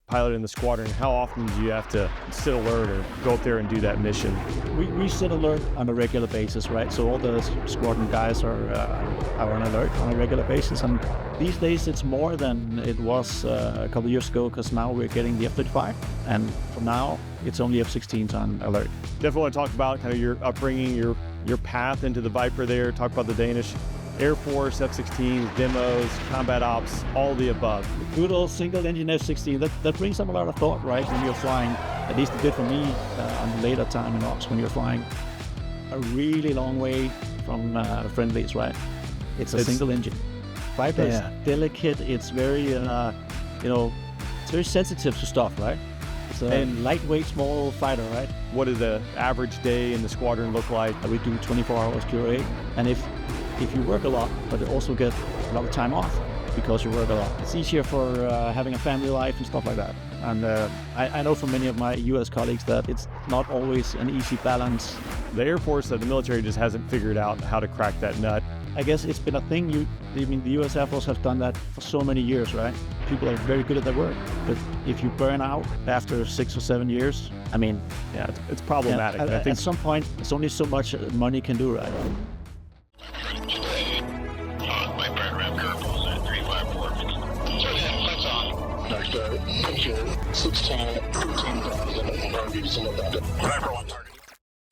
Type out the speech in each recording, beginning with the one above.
pilot in the squadron, how often do you have to sit alert or go up there and do that mission? We sit alert on a regular basis, right? So all the squadron guys are on alert on a regular basis, and these days it's more than it was a couple of years ago, because now we're getting the F-35, and from now it's only F-16s on alert. Definitely want to talk about kind of your upbringing, your path into the Viper there, talk about the Danish Air Force, F-16s, demos, combat ops, all the above. Good old single-engine F-16, that brings up a lot of thought, right? When you're flying, at least it did for me on the later time in ops, when you're flying a really long way from friendlies, right? It's a single engine. Viper is delicate. It's very, it's very sensitive to stuff, right? It's a lightweight, small fighter, right? What does the average day in the squadron look like? We do 24 hours QA, and if you work a lot, but also get a lot of time off because you work a lot, it's easier for having a family life and stuff like that. And I know from many of my US colleagues that it's not always an easy balance. The Air Force, the military just hasn't figured out how to crack that nut. I guess it's been a thing. The US Air Force has done that for so many years, right? People are very good at their work, but if you burn out after 6 or 7 years, I mean, it's problematic. I think at some point, it's only so much money can do, right?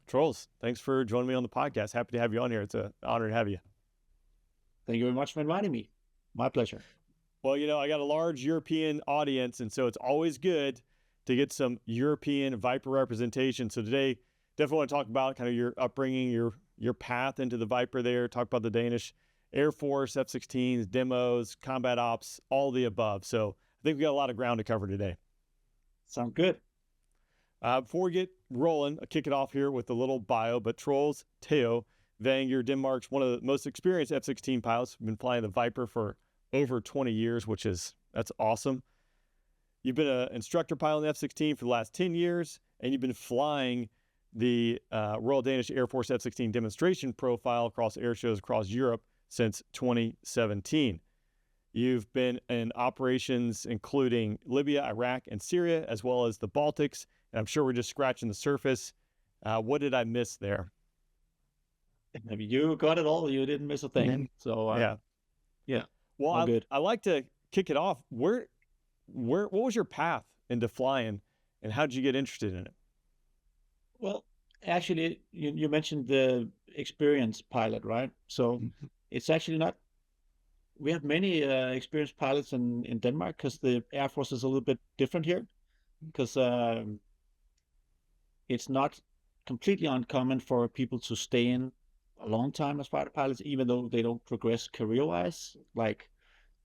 Troels, thanks for joining me on the podcast. Happy to have you on here. It's an honor to have you. Thank you very much for inviting me. My pleasure. Well, I got a large European audience, and so it's always good to get some European Viper representation. So today, definitely want to talk about kind of your upbringing, your path into the Viper there, talk about the Danish Air Force, F-16s, demos, combat ops, all the above. So I think we got a lot of ground to cover today. Sound good. Before we get rolling, I'll kick it off here with a little bio, but Troels, TEO, Vang, you're Denmark's one of the most experienced F-16 pilots. Been flying the Viper for over 20 years, that's awesome. You've been an instructor pilot in the F-16 for the last 10 years, and you've been flying the Royal Danish Air Force F-16 demonstration profile across air shows across Europe since 2017. You've been in operations including Libya, Iraq, and Syria, as well as the Baltics, and I'm sure we're just scratching the surface. What did I miss there? Maybe you got it all. You didn't miss a thing. So yeah. Well, I like to kick it off. What was your path into flying, and how did you get interested in it? Well, actually, you mentioned the experienced pilot, right? So it's actually not. We have many experienced pilots in Denmark, because the Air Force is a little bit different here, because it's not completely uncommon for people to stay in a long time as fighter pilots, even though they don't progress career-wise, like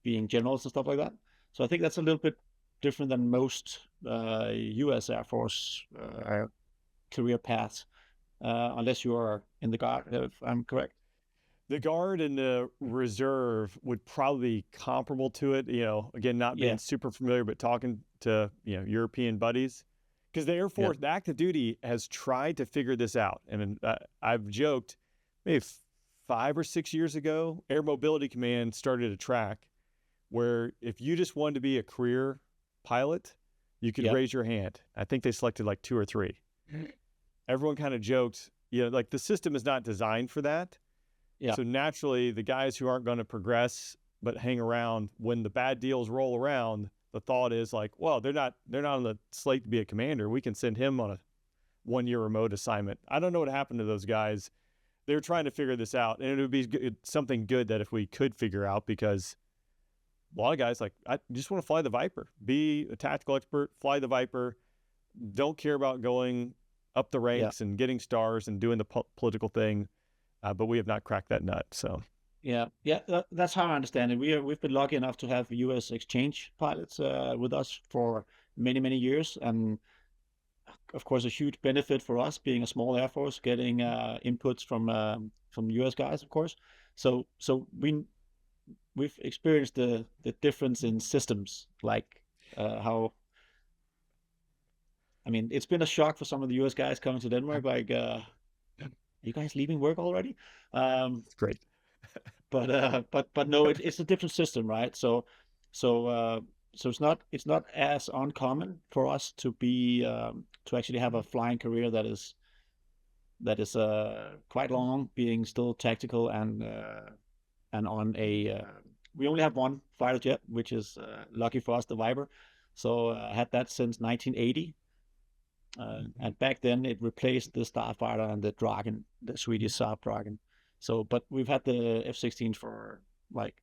being generals and stuff like that. So I think that's a little bit different than most US Air Force career paths, unless you are in the Guard, if I'm correct. The Guard and the Reserve would probably be comparable to it, again, not being super familiar, but talking to, European buddies. Because the Air Force, the active duty, has tried to figure this out. And I've joked, maybe 5 or 6 years ago, Air Mobility Command started a track where if you just wanted to be a career pilot, you could raise your hand. I think they selected like 2 or 3. Everyone kind of joked, like the system is not designed for that. Yeah. So naturally, the guys who aren't going to progress but hang around, when the bad deals roll around, the thought is like, well, they're not on the slate to be a commander. We can send him on a 1-year remote assignment. I don't know what happened to those guys. They're trying to figure this out, and it would be something good that if we could figure out, because a lot of guys I just want to fly the Viper, be a tactical expert, fly the Viper, don't care about going up the ranks and getting stars and doing the political thing. But we have not cracked that nut. So that's how I understand it. We've been lucky enough to have U.S. exchange pilots with us for many years, and of course a huge benefit for us being a small Air Force, getting inputs from U.S. guys, of course. So we've experienced the difference in systems, like how. I mean, it's been a shock for some of the U.S. guys coming to Denmark, like. You guys leaving work already? It's great. but no, it's a different system, right? So so it's not as uncommon for us to be to actually have a flying career that is quite long, being still tactical and on a we only have one fighter jet, which is lucky for us, the Viper. So I had that since 1980. And back then it replaced the Starfighter and the Dragon, the Swedish Saab Dragon. So, but we've had the F-16 for like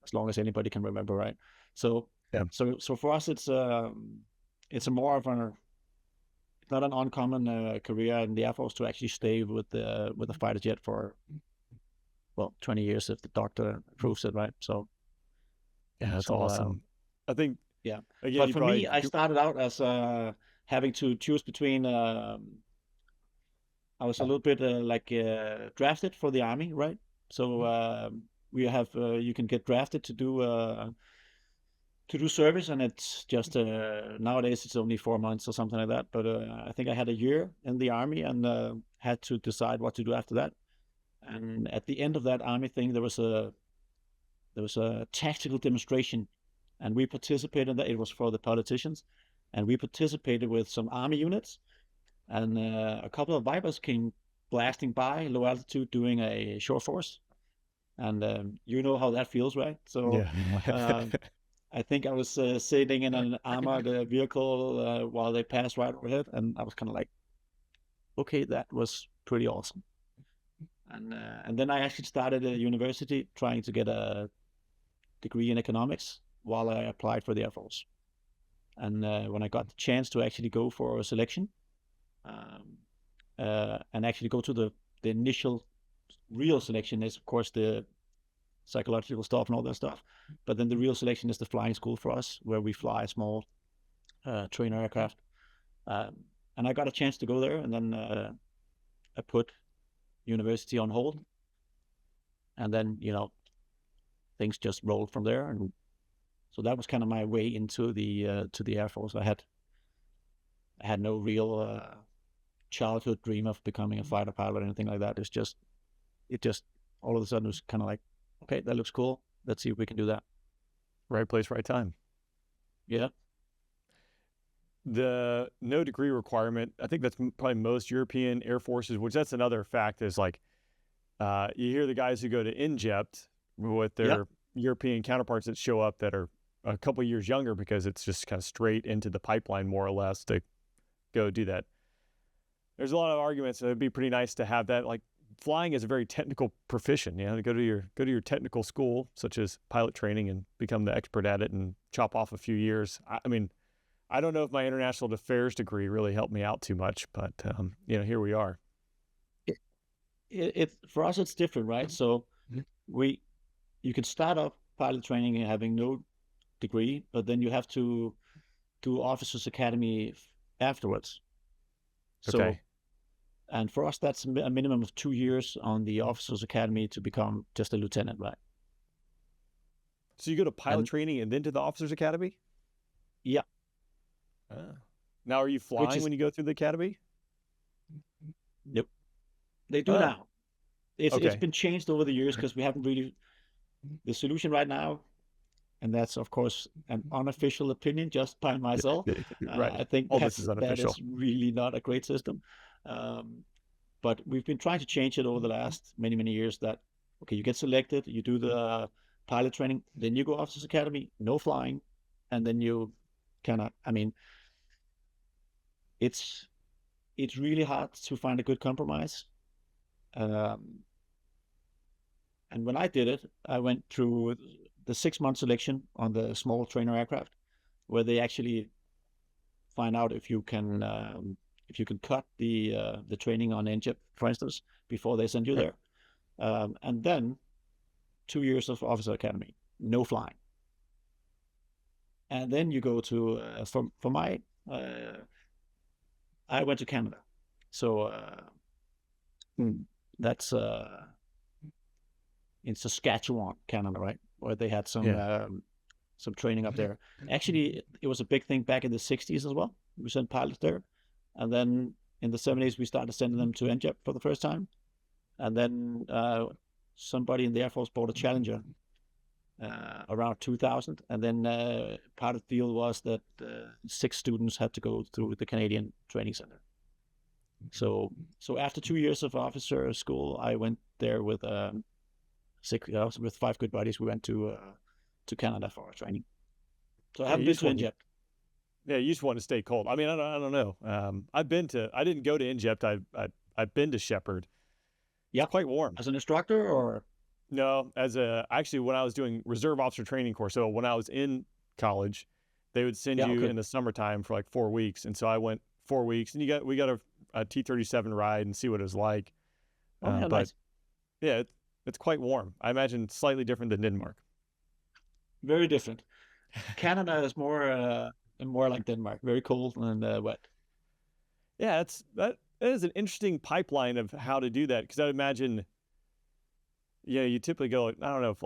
as long as anybody can remember, right? So, Yeah. So for us, it's a more of an, it's not an uncommon career in the Air Force to actually stay with the fighter jet for, well, 20 years if the doctor approves it, right? So, yeah, that's awesome. I think, yeah. again, But for me, I started out as having to choose between. I was a little bit drafted for the army, right? So we have you can get drafted to do service, and it's just nowadays it's only 4 months or something like that. But I think I had a year in the army and had to decide what to do after that. And at the end of that army thing, there was a tactical demonstration, and we participated in that. It was for the politicians, and we participated with some army units, and a couple of Vipers came blasting by low altitude doing a short force, and you know how that feels, right? So yeah. I think I was sitting in an armored vehicle while they passed right overhead, and I was kind of like, okay, that was pretty awesome. And then I actually started a university trying to get a degree in economics while I applied for the Air Force. And when I got the chance to actually go for a selection, and actually go to the initial real selection is, of course, the psychological stuff and all that stuff. But then the real selection is the flying school for us, where we fly small trainer aircraft. And I got a chance to go there, and then I put university on hold. And then, things just rolled from there. And so that was kind of my way into the Air Force. I had no real childhood dream of becoming a fighter pilot or anything like that. It just all of a sudden was kind of like, okay, that looks cool. Let's see if we can do that. Right place, right time. Yeah. The no degree requirement, I think that's probably most European Air Forces, which that's another fact is like, you hear the guys who go to Injept with their European counterparts that show up that are a couple years younger because it's just kind of straight into the pipeline more or less to go do that. There's a lot of arguments. It'd be pretty nice to have that. Like flying is a very technical profession. To go to your technical school, such as pilot training, and become the expert at it and chop off a few years. I mean, I don't know if my international affairs degree really helped me out too much, but here we are. It for us it's different, right? So you can start off pilot training and having no degree, but then you have to do officers academy afterwards. Okay. So, and for us that's a minimum of 2 years on the officers academy to become just a lieutenant, right? So you go to pilot training and then to the officers academy? Yeah. Now, are you flying when you go through the academy? Yep. They do now. It's been changed over the years because we haven't really, the solution right now, and that's of course an unofficial opinion just by myself. Right. I think this is unofficial. that is really not a great system. But we've been trying to change it over the last many, many years that, okay, you get selected, you do the pilot training, then you go officers academy, no flying, and then you it's really hard to find a good compromise. And when I did it, I went through the 6-month selection on the small trainer aircraft, where they actually find out if you can cut the training on NGEP, for instance, before they send you there. And then 2 years of officer academy, no flying. And then you go to for my I went to Canada, so that's in Saskatchewan, Canada, right, where they had some training up there. Actually, it was a big thing back in the 60s as well. We sent pilots there, and then in the 70s we started sending them to NGEP for the first time, and then somebody in the Air Force bought a Challenger, around 2000. And then part of the deal was that 6 students had to go through the Canadian Training Center. So after 2 years of officer school, I went there with 5 good buddies. We went to Canada for our training. So I haven't been to Inject. Yeah, you just want to stay cold. I mean, I don't know. I didn't go to Inject. I've been to Shepherd. Yeah, quite warm. As an instructor, or no? Actually, when I was doing reserve officer training course. So when I was in college, they would send you in the summertime for like 4 weeks, and so I went 4 weeks, and we got a T-37 ride and see what it was like. But nice. Yeah, it's quite warm. I imagine slightly different than Denmark. Very different. Canada is more like Denmark, very cold and wet. Yeah, that is an interesting pipeline of how to do that, because I'd imagine, you typically go, I don't know if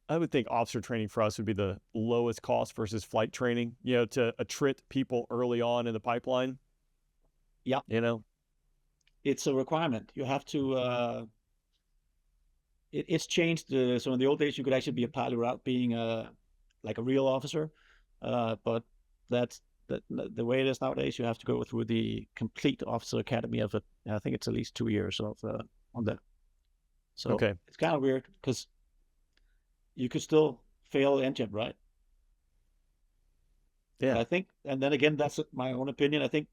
I would think officer training for us would be the lowest cost versus flight training, to attrit people early on in the pipeline. Yeah. It's a requirement. You have to, it's changed. So in the old days, you could actually be a pilot without being like a real officer. But that's the way it is nowadays. You have to go through the complete officer academy of it. I think it's at least 2 years of on that. So it's kind of weird because you could still fail NJET, right? Yeah. But I think, and then again, that's my own opinion. I think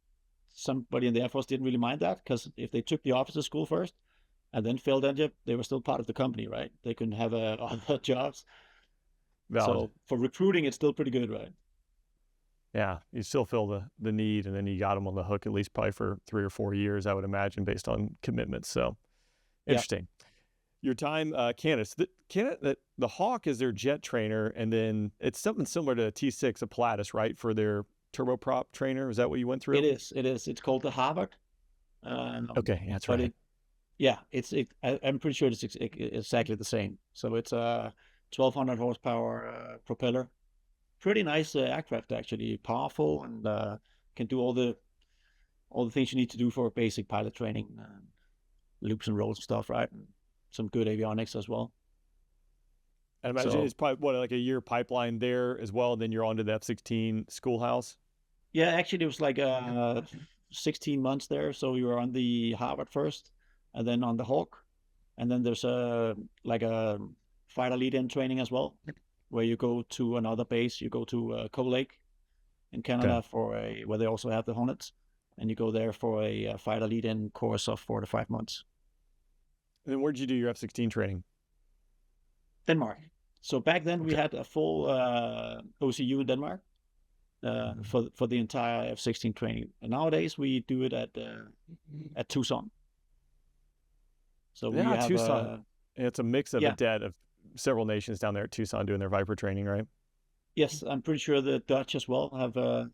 somebody in the Air Force didn't really mind that, because if they took the officer school first and then failed NJET, they were still part of the company, right? They couldn't have other jobs. Valid. So for recruiting, it's still pretty good, right? Yeah, you still feel the need, and then you got them on the hook at least probably for 3 or 4 years, I would imagine, based on commitments. So interesting. Yeah. Your time, Canada. The Hawk is their jet trainer, and then it's something similar to T6, a Pilatus, right, for their turboprop trainer. Is that what you went through? It is. It's called the Harvard. Okay, that's right. I'm pretty sure it's exactly the same. So it's a 1,200 horsepower propeller. Pretty nice aircraft, actually. Powerful, and can do all the things you need to do for basic pilot training, loops and rolls and stuff, right? And some good avionics as well. I imagine it's probably like a year pipeline there as well. Then you're on to the F-16 schoolhouse. Yeah, actually it was like 16 months there. So you were on the Harvard first, and then on the Hawk, and then there's a fighter lead-in training as well, where you go to another base. You go to Cold Lake in Canada where they also have the Hornets, and you go there for a fighter lead-in course of 4 to 5 months. And then where'd you do your F-16 training? Denmark. So back then we had a full OCU in Denmark for the entire F-16 training. And nowadays we do it at Tucson. So we have Tucson. It's a mix of of several nations down there at Tucson doing their Viper training, right? Yes, I'm pretty sure the Dutch as well have a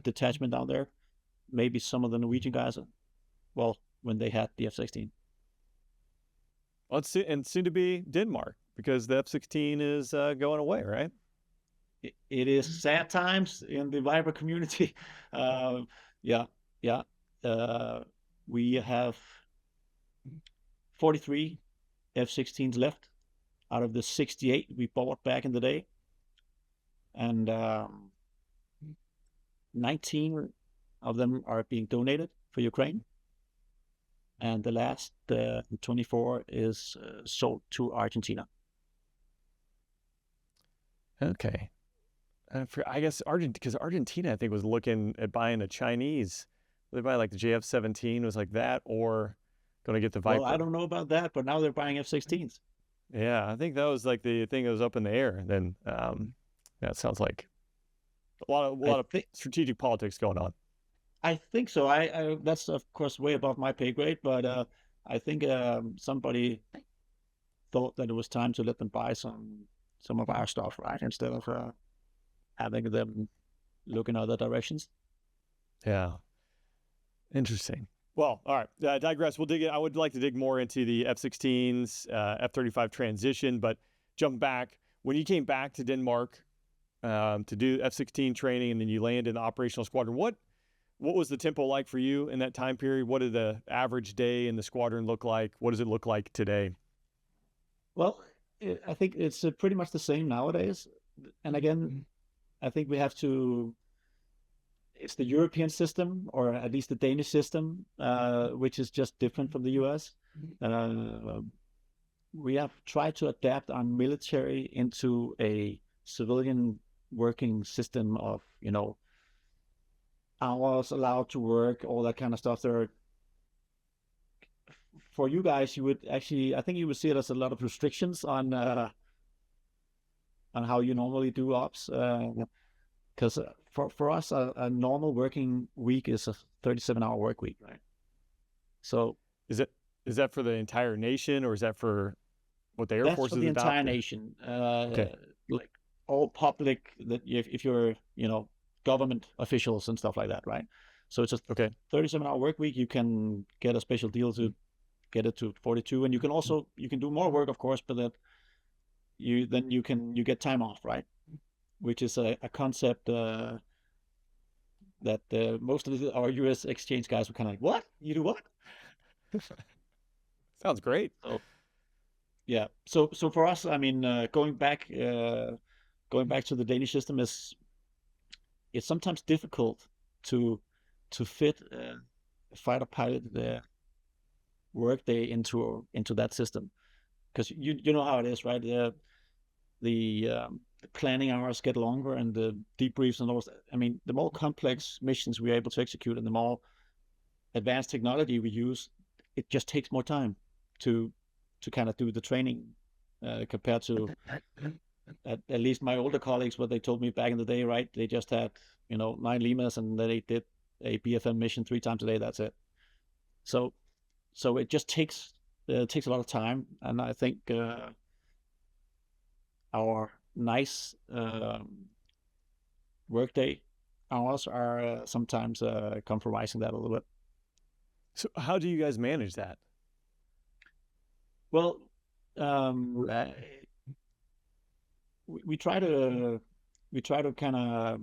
detachment down there. Maybe some of the Norwegian guys, when they had the F-16. Well, and soon to be Denmark, because the F-16 is going away, right? It is sad times in the Viper community. We have 43 F-16s left out of the 68 we bought back in the day. And 19 of them are being donated for Ukraine. And the last 24 is sold to Argentina. Okay. I guess because Argentina, I think, was looking at buying a Chinese. They buy like the JF-17 was like that, or going to get the Viper. Well, I don't know about that, but now they're buying F-16s. Yeah, I think that was like the thing that was up in the air. And then it sounds like a lot of strategic politics going on. I think so. I that's of course way above my pay grade, but I think somebody thought that it was time to let them buy some of our stuff, right, instead of having them look in other directions. Yeah, interesting. Well, all right. Digress. We'll dig in. I would like to dig more into the F-16s, F-35 transition, but jump back when you came back to Denmark to do F-16 training, and then you land in the operational squadron. What was the tempo like for you in that time period? What did the average day in the squadron look like? What does it look like today? Well, I think it's pretty much the same nowadays. And again, I think we have to. It's the European system, or at least the Danish system, which is just different from the US. We have tried to adapt our military into a civilian working system of, hours allowed to work, all that kind of stuff. For you guys, you would actually, I think you would see it as a lot of restrictions on how you normally do ops. Because for us, a normal working week is a 37-hour work week, right? So is that for the entire nation, or is that for what the Air Force is for the entire nation? Okay. Like all public, that if you're government officials and stuff like that, right? So it's a 37-hour work week. You can get a special deal to get it to 42, and you can do more work, of course, but that you get time off, right? Which is a concept that most of our U.S. exchange guys were kind of like, "What? You do what?" Sounds great. Yeah. So for us, I mean, going back to the Danish system it's sometimes difficult to fit a fighter pilot workday into that system, because you know how it is, right? The planning hours get longer, and the debriefs and all. I mean, the more complex missions we're able to execute, and the more advanced technology we use, it just takes more time to kind of do the training compared to at least my older colleagues, what they told me back in the day, right? They just had 9 Limas, and they did a BFM mission 3 times a day. That's it. So it just takes a lot of time, and I think our nice workday hours are sometimes compromising that a little bit. So how do you guys manage that? Well, we try to kind of,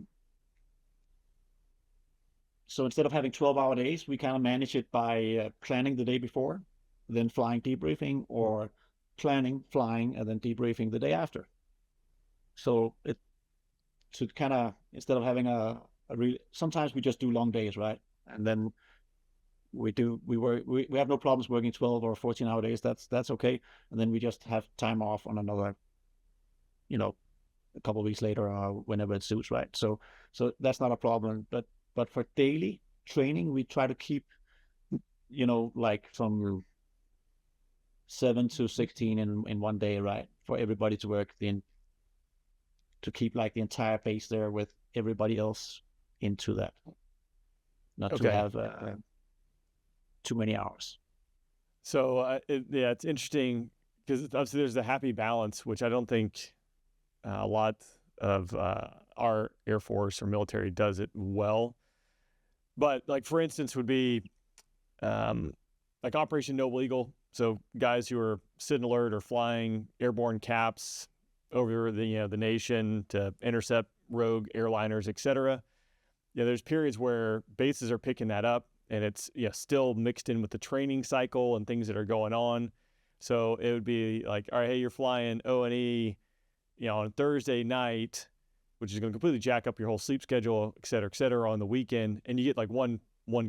so instead of having 12-hour days, we kind of manage it by planning the day before, then flying, debriefing, or planning, flying, and then debriefing the day after. So it to kind of, instead of having sometimes we just do long days, right? And then we have no problems working 12 or 14-hour days. That's okay. And then we just have time off on another, a couple of weeks later, or whenever it suits, right? So that's not a problem. But for daily training, we try to keep, like from 7 to 16 in one day, right? For everybody to work to keep like the entire base there with everybody else into that, not to have too many hours. So it's interesting, because obviously there's a happy balance, which I don't think a lot of our Air Force or military does it well. But like, for instance, would be like Operation Noble Eagle. So guys who are sitting alert or flying airborne caps over the nation to intercept rogue airliners, etc. There's periods where bases are picking that up, and it's still mixed in with the training cycle and things that are going on. So it would be like, all right, hey, you're flying O&E, on Thursday night, which is going to completely jack up your whole sleep schedule, et cetera, on the weekend, and you get like one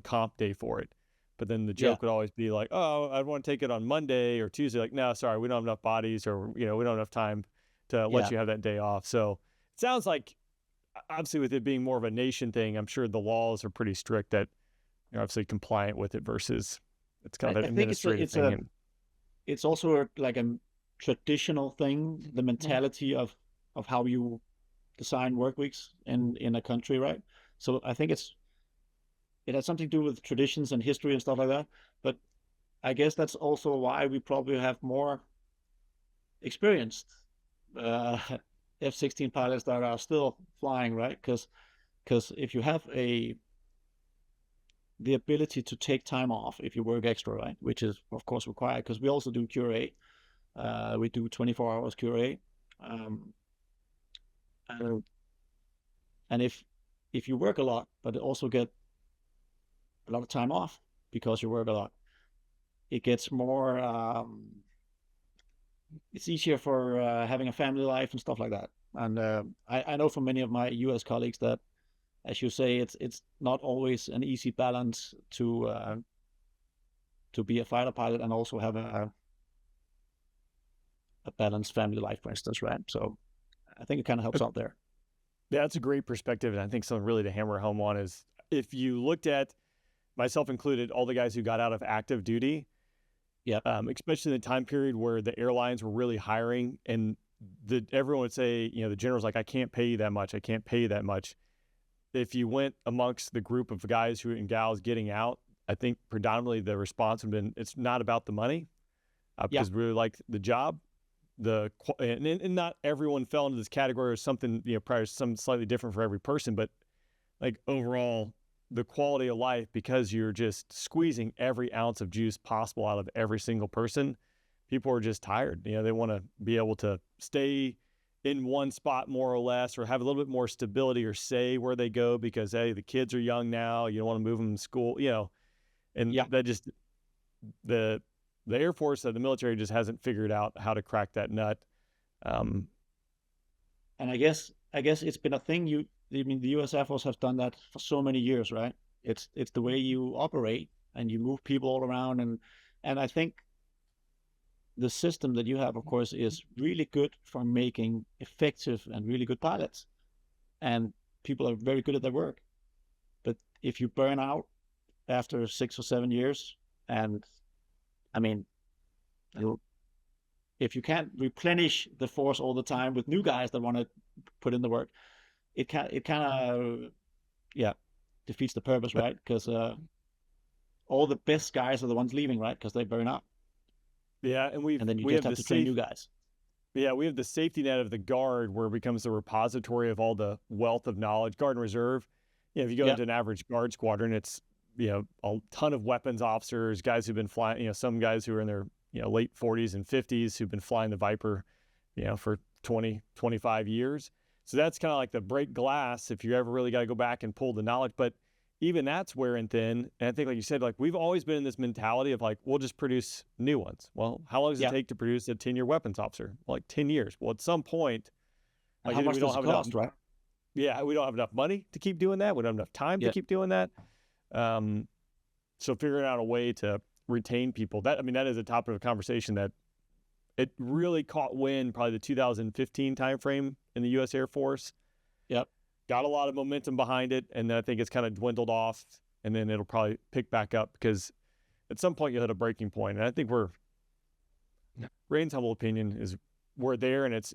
comp day for it. But then the joke would always be like, oh, I want to take it on Monday or Tuesday. Like, no, sorry, we don't have enough bodies, or we don't have enough time to let you have that day off. So it sounds like, obviously, with it being more of a nation thing, I'm sure the laws are pretty strict that you're obviously compliant with it, versus it's kind of an administrative thing. It's also like a traditional thing, the mentality of how you design work weeks in a country, right? So I think it has something to do with traditions and history and stuff like that. But I guess that's also why we probably have more experienced F-16 pilots that are still flying, right? Because if you have the ability to take time off if you work extra, right, which is of course required, because we also do QRA. We do 24 hours QRA, and if you work a lot but also get a lot of time off because you work a lot, it gets more it's easier for having a family life and stuff like that. And I know from many of my U.S. colleagues that, as you say, it's not always an easy balance to be a fighter pilot and also have a balanced family life, for instance, right? So I think it kind of helps out there. Yeah, that's a great perspective. And I think something really to hammer home on is if you looked at, myself included, all the guys who got out of active duty, Yeah. Especially in the time period where the airlines were really hiring and everyone would say, the general's like, I can't pay you that much. I can't pay you that much. If you went amongst the group of guys and gals getting out, I think predominantly the response would have been, it's not about the money because we really liked the job. And not everyone fell into this category or something, probably some slightly different for every person, but like overall, the quality of life, because you're just squeezing every ounce of juice possible out of every single person. People are just tired. They want to be able to stay in one spot more or less, or have a little bit more stability or say where they go because, hey, the kids are young now. You don't want to move them to school, and that just, the Air Force, the military just hasn't figured out how to crack that nut. And I guess it's been a thing. The U.S. Air Force has done that for so many years, right? It's the way you operate, and you move people all around, and I think the system that you have, of course, is really good for making effective and really good pilots, and people are very good at their work. But if you burn out after 6 or 7 years, and I mean, if you can't replenish the force all the time with new guys that want to put in the work, it kind of defeats the purpose, right? Because all the best guys are the ones leaving, right? Because they burn out. Yeah, and then you just have to train new guys. Yeah, we have the safety net of the Guard, where it becomes the repository of all the wealth of knowledge. Guard and Reserve. If you go into an average Guard squadron, it's a ton of weapons officers, guys who've been flying. Some guys who are in their late 40s and 50s who've been flying the Viper, for 20, 25 years. So that's kind of like the break glass if you ever really got to go back and pull the knowledge. But even that's wearing thin. And I think, like you said, like we've always been in this mentality of like, we'll just produce new ones. Well, how long does it take to produce a 10-year weapons officer? Like 10 years. Well, at some point, like, how much does it cost, right? Yeah, we don't have enough money to keep doing that. We don't have enough time to keep doing that. So figuring out a way to retain people, that is a topic of conversation that it really caught wind probably the 2015 timeframe in the U.S. Air Force. Got a lot of momentum behind it, and then I think it's kind of dwindled off, and then it'll probably pick back up because at some point you'll hit a breaking point. And I think Rain's humble opinion is we're there, and it's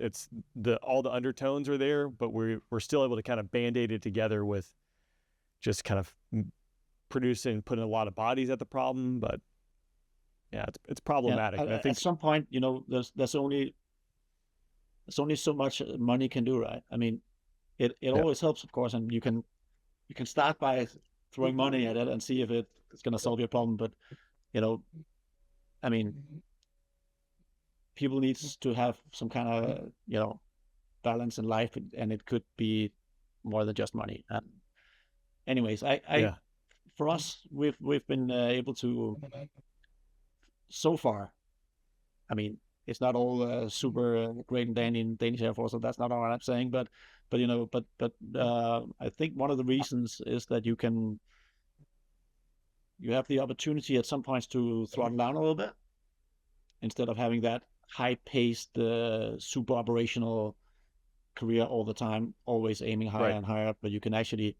all the undertones are there, but we're still able to kind of band-aid it together with just kind of producing, putting a lot of bodies at the problem. But yeah, it's problematic. And I think at some point, there's only so much money can do, right? I mean, it always helps, of course, and you can start by throwing money at it and see if it's going to solve your problem. But people needs to have some kind of balance in life, and it could be more than just money. And anyways, for us, we've been able to so far. It's not all super great in Danish Air Force, so that's not what I'm saying. But I think one of the reasons is that you have the opportunity at some points to throttle down a little bit instead of having that high-paced, super operational career all the time, always aiming higher and higher. But you can actually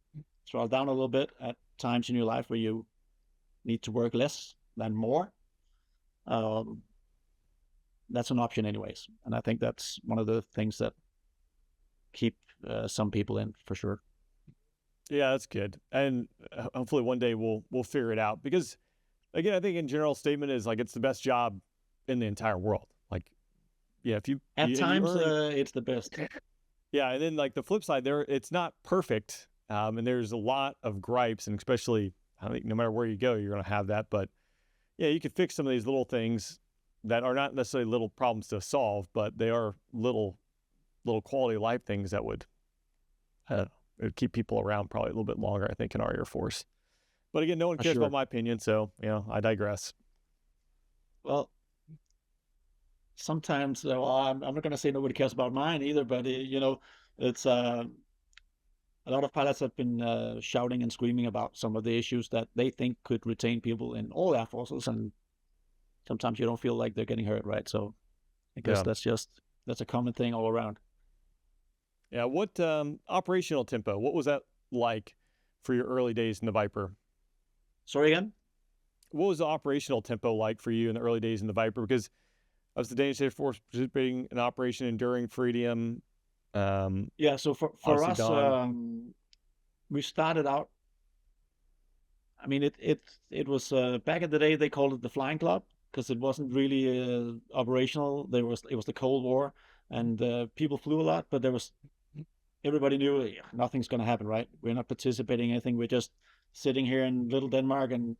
throttle down a little bit at times in your life where you need to work less than more. That's an option anyways. And I think that's one of the things that keep some people in, for sure. Yeah, that's good. And hopefully one day we'll figure it out, because again, I think in general statement is like, it's the best job in the entire world. Like, yeah, if you at times it's the best. Yeah. And then like the flip side there, it's not perfect. And there's a lot of gripes, and especially, I think no matter where you go, you're going to have that, but yeah, you can fix some of these little things that are not necessarily little problems to solve, but they are little quality of life things that would keep people around probably a little bit longer, I think, in our Air Force. But again, no one cares about my opinion, so I digress. Well, sometimes, well, I'm not going to say nobody cares about mine either, but it's a lot of pilots have been shouting and screaming about some of the issues that they think could retain people in all air forces, and sometimes you don't feel like they're getting hurt, right? So I guess that's a common thing all around. Yeah. What operational tempo? What was that like for your early days in the Viper? Sorry again? What was the operational tempo like for you in the early days in the Viper? Because I was the Danish Air Force participating in Operation Enduring Freedom. Yeah. So for us, we started out. I mean, it was back in the day they called it the Flying Club because it wasn't really operational. It was the Cold War, and people flew a lot, but everybody knew nothing's going to happen, right? We're not participating in anything. We're just sitting here in little Denmark, and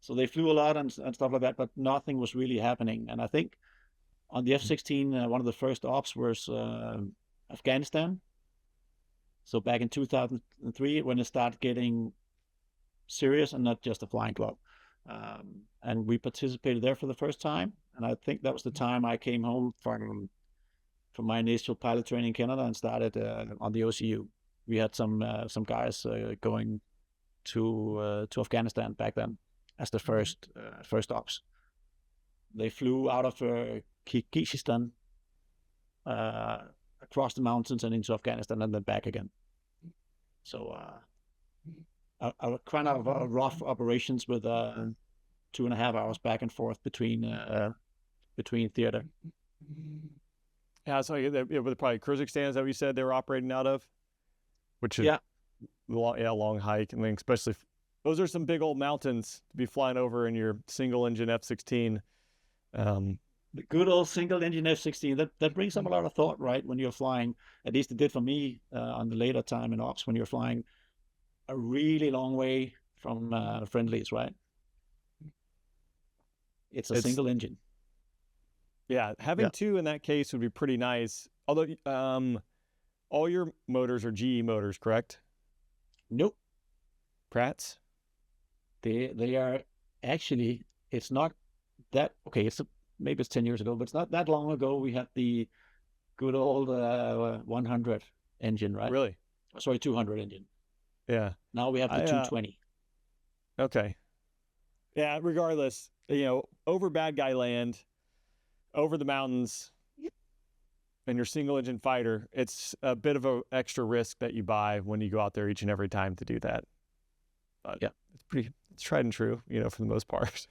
so they flew a lot and stuff like that, but nothing was really happening. And I think on the F-16, one of the first ops was Afghanistan. So back in 2003, when it started getting serious and not just a flying club. And we participated there for the first time. And I think that was the time I came home from my initial pilot training in Canada and started on the OCU. We had some guys going to Afghanistan back then as the first ops. They flew out of Kyrgyzstan across the mountains and into Afghanistan and then back again. So a kind of rough operations with 2.5 hours back and forth between theater. Yeah, so with probably Kyrgyzstan, is that what you said they were operating out of? Which is long hike, and then especially those are some big old mountains to be flying over in your single engine F-16. The good old single engine F-16 that brings up a lot of thought, right? When you're flying, at least it did for me on the later time in ops, when you're flying a really long way from friendlies, right? It's a single engine. Yeah, having two in that case would be pretty nice. Although all your motors are GE motors, correct? Nope. Pratt's? They are actually, it's not that, okay, maybe it's 10 years ago, but it's not that long ago we had the good old 100 engine, right? Really? Sorry, 200 engine. Yeah. Now we have the 220. Okay. Yeah, regardless, over bad guy land, over the mountains, and your single engine fighter, it's a bit of an extra risk that you buy when you go out there each and every time to do that. But yeah, it's tried and true, for the most part.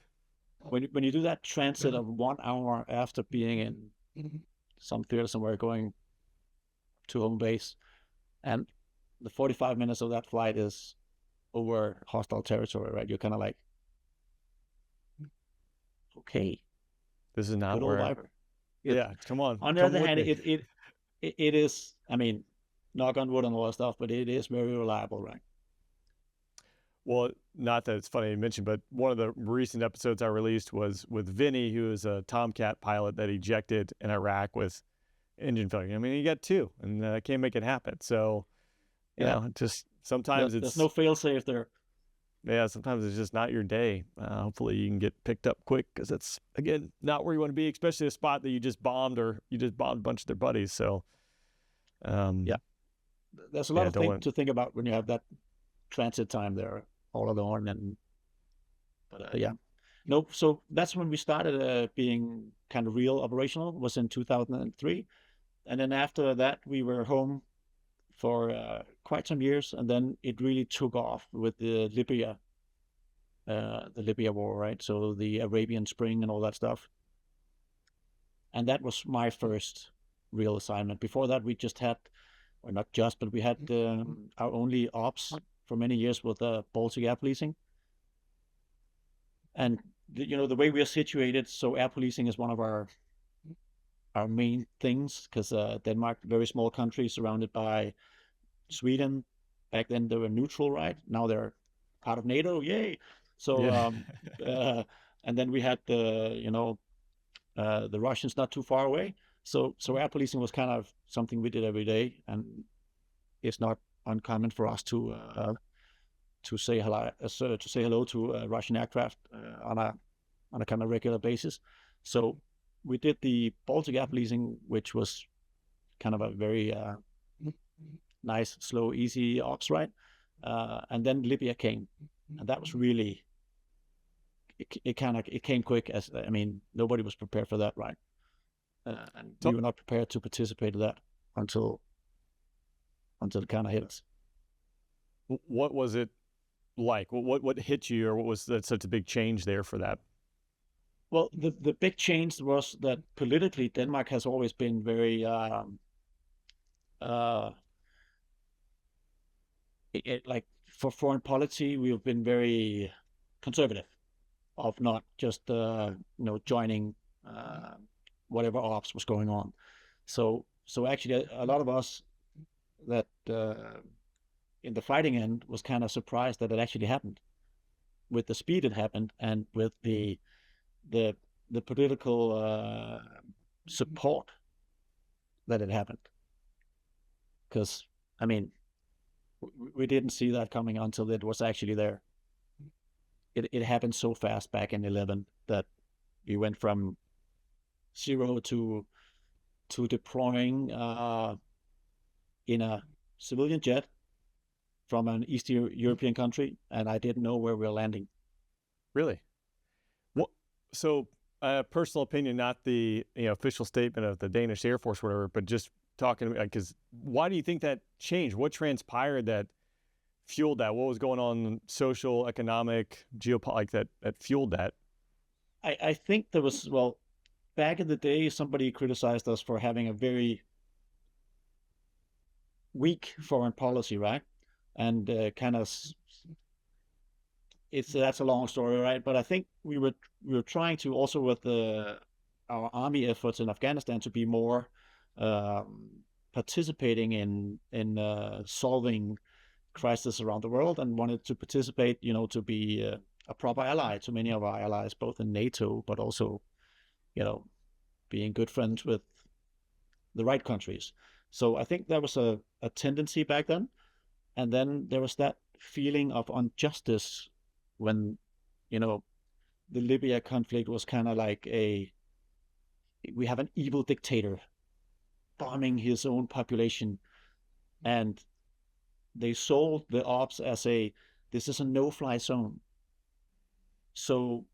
When you do that transit of 1 hour after being in some theater somewhere going to home base, and the 45 minutes of that flight is over hostile territory, right? You're kind of like, okay, this is not where. Yeah, come on. On the other hand, it is. I mean, knock on wood and all that stuff, but it is very reliable, right? Well, not that it's funny to mention, but one of the recent episodes I released was with Vinny, who is a Tomcat pilot that ejected in Iraq with engine failure. I mean, he got two, and can't make it happen. So, just sometimes there's no fail safe there. Yeah, sometimes it's just not your day. Hopefully you can get picked up quick, because it's, again, not where you want to be, especially a spot that you just bombed, or you just bombed a bunch of their buddies. So, there's a lot of things to think about when you have that transit time there all alone. So that's when we started being kind of real operational, was in 2003. And then after that, we were home for quite some years, and then it really took off with the Libya war, right? So the Arabian Spring and all that stuff. And that was my first real assignment. Before that, we just had, or not just, but we had our only ops for many years with Baltic air policing. And the way we are situated, so air policing is one of our main things, because Denmark, very small country surrounded by Sweden. Back then they were neutral, right? Now they're part of NATO, yay! So and then we had the Russians not too far away. So air policing was kind of something we did every day, and it's not uncommon for us to say hello to Russian aircraft on a kind of regular basis. So we did the Baltic air policing, which was kind of a very nice, slow, easy ops, right? And then Libya came, and that was really it came quick. As I mean, nobody was prepared for that, right? And we were not prepared to participate in that until it kind of hit us. What was it like? What hit you, or what was that such a big change there for that? Well, the big change was that politically Denmark has always been very like for foreign policy we've been very conservative of not just joining whatever ops was going on. So actually a lot of us that in the fighting end was kind of surprised that it actually happened with the speed it happened and with the political support that it happened. Because I mean, we didn't see that coming until it was actually there. It happened so fast back in 11 that we went from 0 to deploying in a civilian jet from an East European country, and I didn't know where we were landing. Really? Well, so personal opinion, not the official statement of the Danish Air Force, or whatever, but just talking, because why do you think that changed? What transpired that fueled that? What was going on, social, economic, geopolitical, that fueled that? I think there was, well, back in the day, somebody criticized us for having a very weak foreign policy, right? And kind of, that's a long story, right? But I think we were trying to also with our army efforts in Afghanistan to be more participating in solving crisis around the world, and wanted to participate, to be a proper ally to many of our allies, both in NATO, but also, being good friends with the right countries. So I think there was a tendency back then. And then there was that feeling of injustice when, the Libya conflict was kind of like we have an evil dictator bombing his own population, and they sold the ops as this is a no-fly zone. So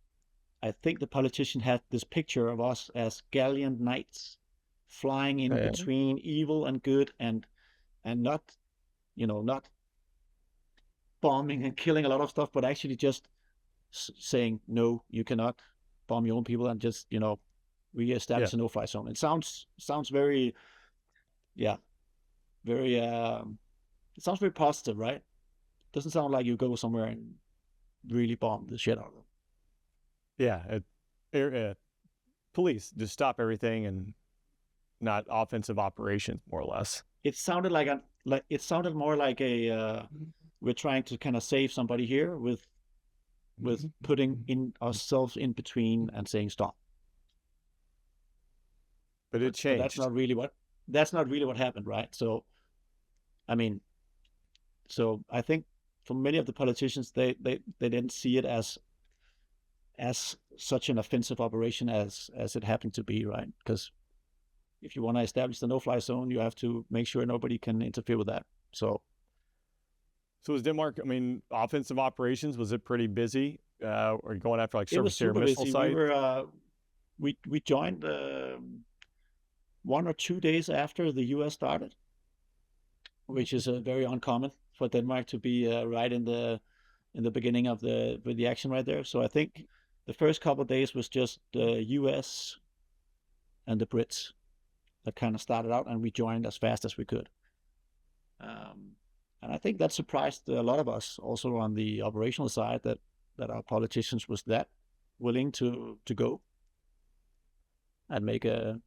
I think the politician had this picture of us as gallant knights flying in between evil and good, and not, not bombing and killing a lot of stuff, but actually just saying, no, you cannot bomb your own people, and just, we establish a no-fly zone. It sounds very, very, it sounds very positive, right? Doesn't sound like you go somewhere and really bomb the shit out of them. Yeah, police just stop everything and not offensive operations, more or less. It sounded it sounded more like we're trying to kind of save somebody here with putting in ourselves in between and saying stop. But it changed. But that's not really what happened, right? So, I mean, I think for many of the politicians, they didn't see it as such an offensive operation as it happened to be, right? Because if you want to establish the no-fly zone, you have to make sure nobody can interfere with that. So was Denmark, offensive operations, was it pretty busy? Or going after like surface air missile sites? We joined 1 or 2 days after the US started, which is very uncommon for Denmark to be right in the beginning of the action right there. So I think the first couple of days was just the US and the Brits that kind of started out, and we joined as fast as we could. And I think that surprised a lot of us also on the operational side, that our politicians was that willing to go and make an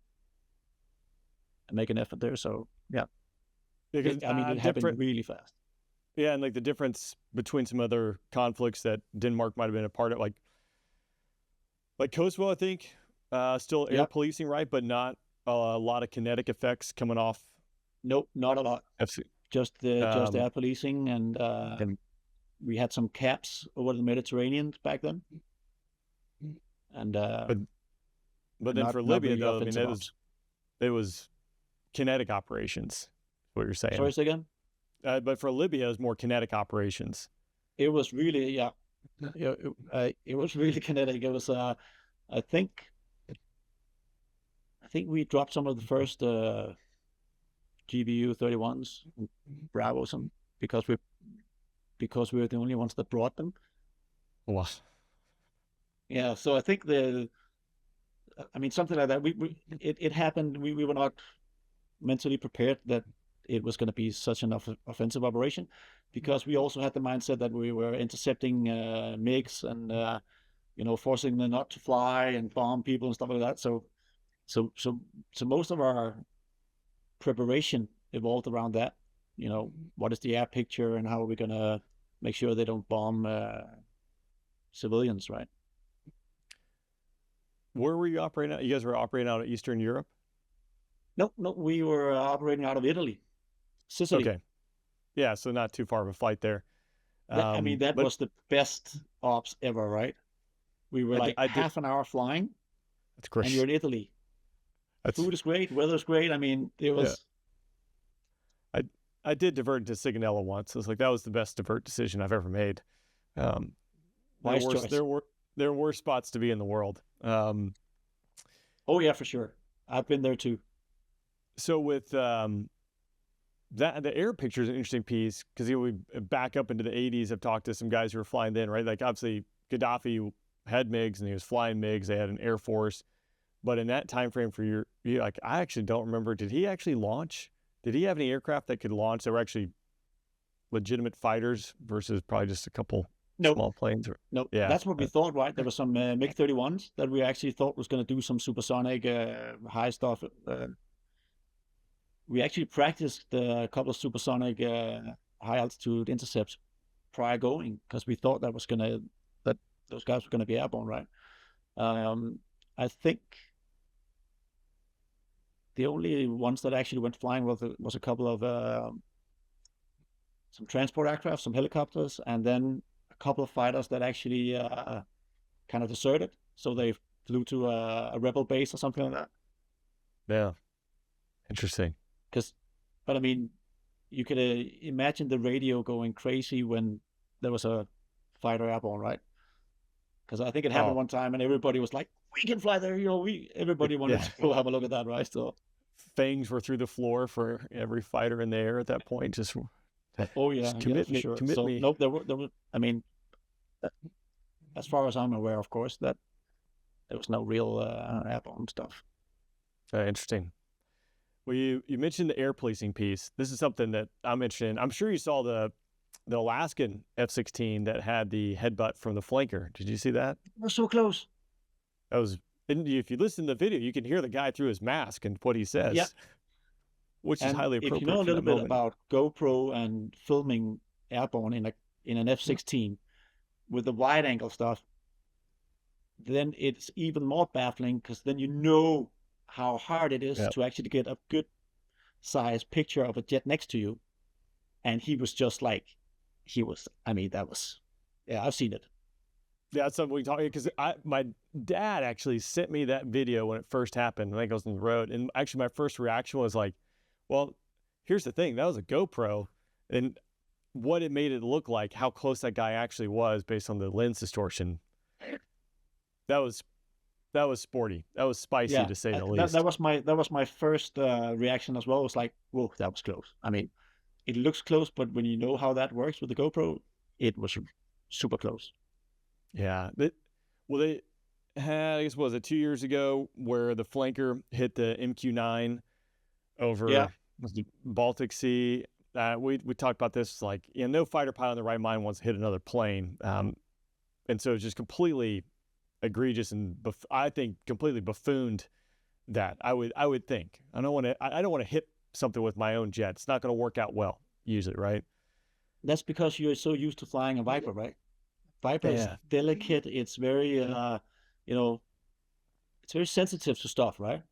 effort there. So yeah, because it happened really fast. Yeah, and like the difference between some other conflicts that Denmark might have been a part of, like Kosovo, I think, still air policing, right? But not a lot of kinetic effects coming off. Nope, not a lot. Just air policing, and we had some caps over the Mediterranean back then. And But then for Libya, though, I mean, it was kinetic operations. What you're saying? Sorry, say again. But for Libya, it was more kinetic operations. It was really, it was really kinetic. It was, I think we dropped some of the first GBU 31s, Bravos, because we were the only ones that brought them. Wow. Yeah, so I think something like that. It happened. We were not mentally prepared that it was going to be such an offensive operation, because we also had the mindset that we were intercepting MiGs and forcing them not to fly and bomb people and stuff like that. So most of our preparation evolved around that. What is the air picture and how are we going to make sure they don't bomb civilians, right? Where were you operating out? You guys were operating out of Eastern Europe? No, we were operating out of Italy, Sicily. Okay. Yeah, so not too far of a flight there. That was the best ops ever, right? We were half an hour flying. That's great. And you're in Italy. Food is great, weather's great. I mean, it was... Yeah. I did divert to Sigonella once. I was like, that was the best divert decision I've ever made. Wise choice. There were worse spots to be in the world. Oh yeah, for sure. I've been there too. So with the air picture is an interesting piece, because we back up into the 80s. I've talked to some guys who were flying then, right? Like obviously Gaddafi had MiGs and he was flying MiGs. They had an Air Force, but in that time frame for you, like I actually don't remember. Did he actually launch? Did he have any aircraft that could launch that were actually legitimate fighters versus probably just a couple small planes? No, yeah, that's what we thought, right? There were some MiG-31s that we actually thought was going to do some supersonic high stuff. We actually practiced a couple of supersonic high altitude intercepts prior going, because we thought that those guys were going to be airborne, right? I think the only ones that actually went flying was a couple of some transport aircraft, some helicopters, and then a couple of fighters that actually kind of deserted. So they flew to a rebel base or something like that. Yeah. Interesting. But I mean, you could imagine the radio going crazy when there was a fighter airborne, right? Because I think it happened one time and everybody was like, we can fly there, everybody wanted to go have a look at that, right? So fangs were through the floor for every fighter in the air at that point. Just commit me. Sure. Commit me. Nope, there were. I mean, as far as I'm aware, of course, that there was no real airborne stuff. Very interesting. Well, you mentioned the air policing piece. This is something that I'm interested in. I'm sure you saw the Alaskan F-16 that had the headbutt from the flanker. Did you see that? We're so close. That was. If you listen to the video, you can hear the guy through his mask and what he says. Yeah. Which is highly appropriate. If you know a little bit about GoPro and filming airborne in an F-16 with the wide angle stuff, then it's even more baffling, because then you know how hard it is to actually get a good size picture of a jet next to you. And he was just like, I've seen it. Yeah, that's something we talk, because my dad actually sent me that video when it first happened. I think I was on the road, and actually my first reaction was like, well, here's the thing. That was a GoPro, and what it made it look like, how close that guy actually was based on the lens distortion. That was sporty. That was spicy, to say the least. That was my first reaction as well. It was like, whoa, that was close. I mean, it looks close, but when you know how that works with the GoPro, it was super close. Yeah. They had, I guess, was it 2 years ago, where the flanker hit the MQ-9 over the Baltic Sea. We talked about this, like, no fighter pilot in the right mind wants to hit another plane. And so it's just completely egregious, and I think completely buffooned that. I would think. I don't want to hit something with my own jet. It's not going to work out well usually, right? That's because you're so used to flying a Viper, right? Viper is delicate. It's very it's very sensitive to stuff, right?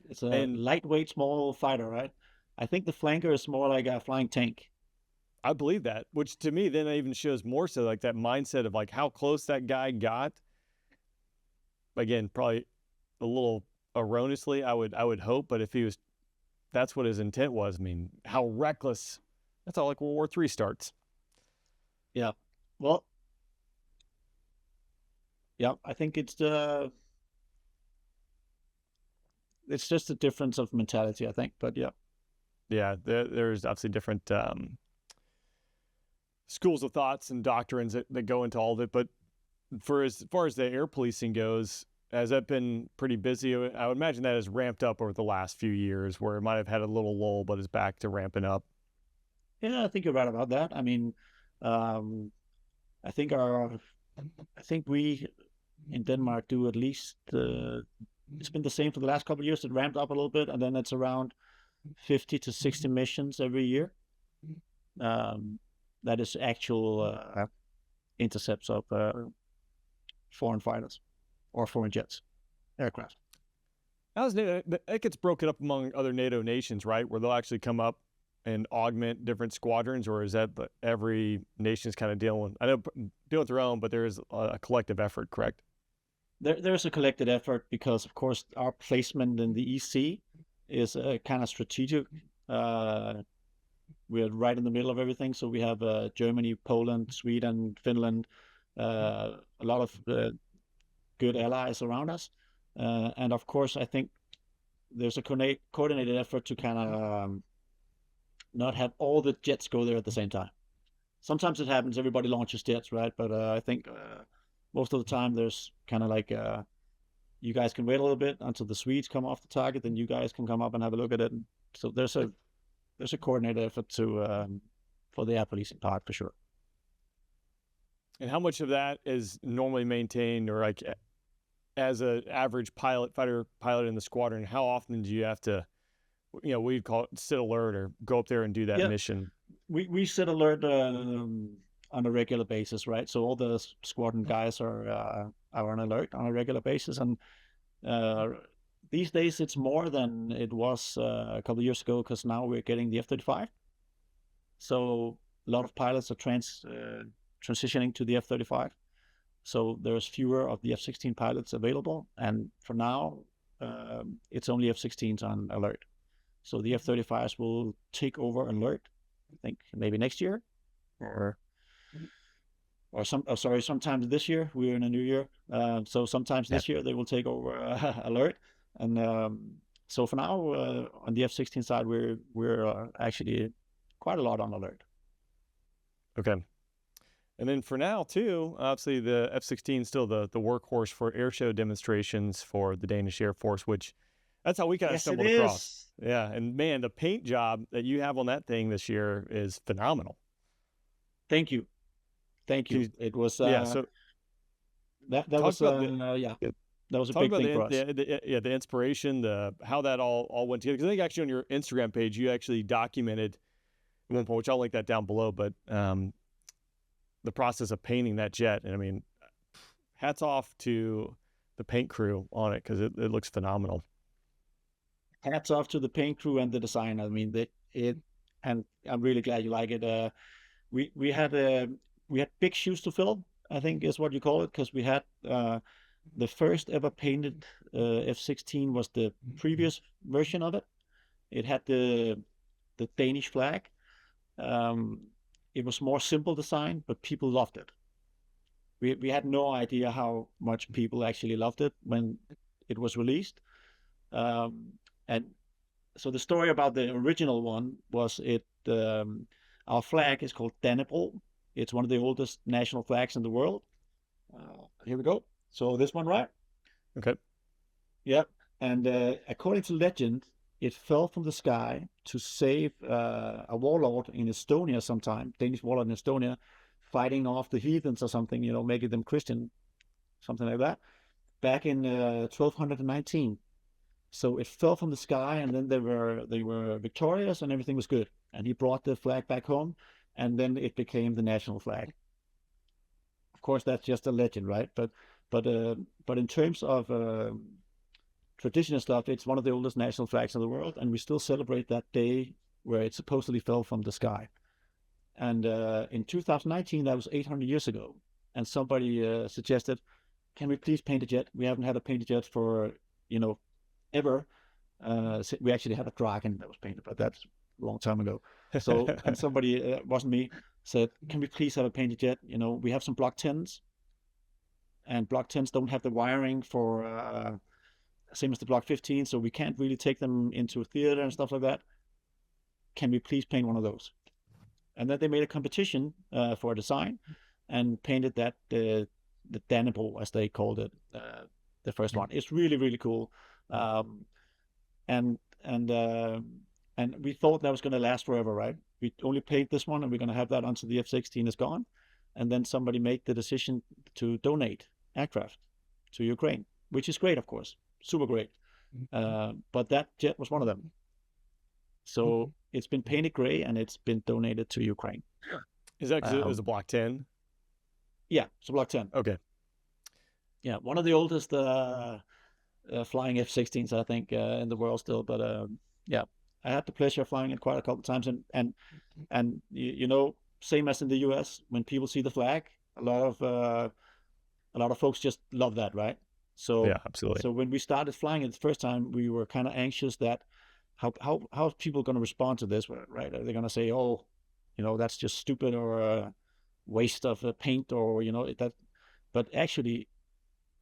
It's a lightweight, small fighter, right? I think the flanker is more like a flying tank. I believe that, which to me then even shows more so like that mindset of like how close that guy got. Again, probably a little erroneously, I would hope, but if that's what his intent was. I mean, how reckless. That's how like World War III starts. Yeah. Well, yeah, I think it's just a difference of mentality, I think. But yeah. Yeah, there's obviously different schools of thoughts and doctrines that go into all of it. But for as far as the air policing goes, has that been pretty busy? I would imagine that has ramped up over the last few years, where it might have had a little lull, but is back to ramping up. Yeah, I think you're right about that. I mean, um, I think we in Denmark do at least it's been the same for the last couple of years. It ramped up a little bit, and then it's around 50 to 60 missions every year. That is actual intercepts of foreign fighters or foreign jets, aircraft. It gets broken up among other NATO nations, right? Where they'll actually come up and augment different squadrons, or is that every nation's kind of dealing with their own, but there is a collective effort, correct? There's a collective effort because, of course, our placement in the EC is kind of strategic. We're right in the middle of everything, so we have Germany, Poland, Sweden, Finland, a lot of good allies around us, and of course, I think there's a coordinated effort to kind of not have all the jets go there at the same time. Sometimes it happens, everybody launches jets, right? But I think most of the time there's kind of like you guys can wait a little bit until the Swedes come off the target, then you guys can come up and have a look at it. So there's a coordinated effort for the air policing part for sure. And how much of that is normally maintained, or like as an average fighter pilot in the squadron, how often do you have to, we'd call it sit alert or go up there and do that mission? We sit alert on a regular basis, right? So all the squadron guys are on alert on a regular basis, and these days it's more than it was a couple of years ago, because now we're getting the F-35. So a lot of pilots are transitioning to the F-35. So there's fewer of the F-16 pilots available, and for now, it's only F-16s on alert. So the F-35s will take over alert, I think maybe next year, or sometimes this year. We're in a new year, so sometimes this year they will take over alert. And so for now, on the F-16 side, we're actually quite a lot on alert. Okay. And then for now, too, obviously the F-16 is still the workhorse for air show demonstrations for the Danish Air Force, which that's how we kind of stumbled across. Yeah. And man, the paint job that you have on that thing this year is phenomenal. Thank you. It was so that was that was a big thing for us. The inspiration, how that all went together. Because I think actually on your Instagram page you actually documented at one point, which I'll link that down below, but the process of painting that jet. And I mean, hats off to the paint crew on it, because it looks phenomenal. Hats off to the paint crew and the design. I mean, and I'm really glad you like it. We had big shoes to fill, I think is what you call it, because we had the first ever painted F-16 was the previous version of it. It had the Danish flag. It was more simple design, but people loved it. We had no idea how much people actually loved it when it was released. And so the story about the original one was our flag is called Dannebrog. It's one of the oldest national flags in the world. Here we go. So this one, right? Okay. Yeah. And according to legend, it fell from the sky to save a warlord in Estonia sometime, Danish warlord in Estonia, fighting off the heathens or something, making them Christian, something like that, back in 1219. So it fell from the sky, and then they were victorious, and everything was good. And he brought the flag back home, and then it became the national flag. Of course, that's just a legend, right? But in terms of traditional stuff, it's one of the oldest national flags in the world, and we still celebrate that day where it supposedly fell from the sky. And in 2019, that was 800 years ago, and somebody suggested, can we please paint a jet? We haven't had a painted jet for ever. We actually had a dragon that was painted, but that's a long time ago. So, and somebody, wasn't me, said, can we please have a painted jet? We have some Block 10s, and Block 10s don't have the wiring for, same as the Block 15, so we can't really take them into a theater and stuff like that. Can we please paint one of those? And then they made a competition for a design and painted that, the Dannebrog, as they called it, the first one. It's really, really cool. And we thought that was going to last forever, right? We only paid this one, and we're going to have that until the F-16 is gone. And then somebody made the decision to donate aircraft to Ukraine, which is great, of course, super great. But that jet was one of them. So it's been painted gray, and it's been donated to Ukraine. Is that because it was a Block 10? Yeah, it's a Block 10. Okay. Yeah, one of the oldest flying F-16s, I think, in the world still. But yeah, I had the pleasure of flying it quite a couple of times, and same as in the U.S., when people see the flag, a lot of folks just love that, right? So yeah, absolutely. So when we started flying it the first time, we were kind of anxious that how are people going to respond to this, right? Are they going to say, oh, that's just stupid, or a waste of paint, or that? But actually,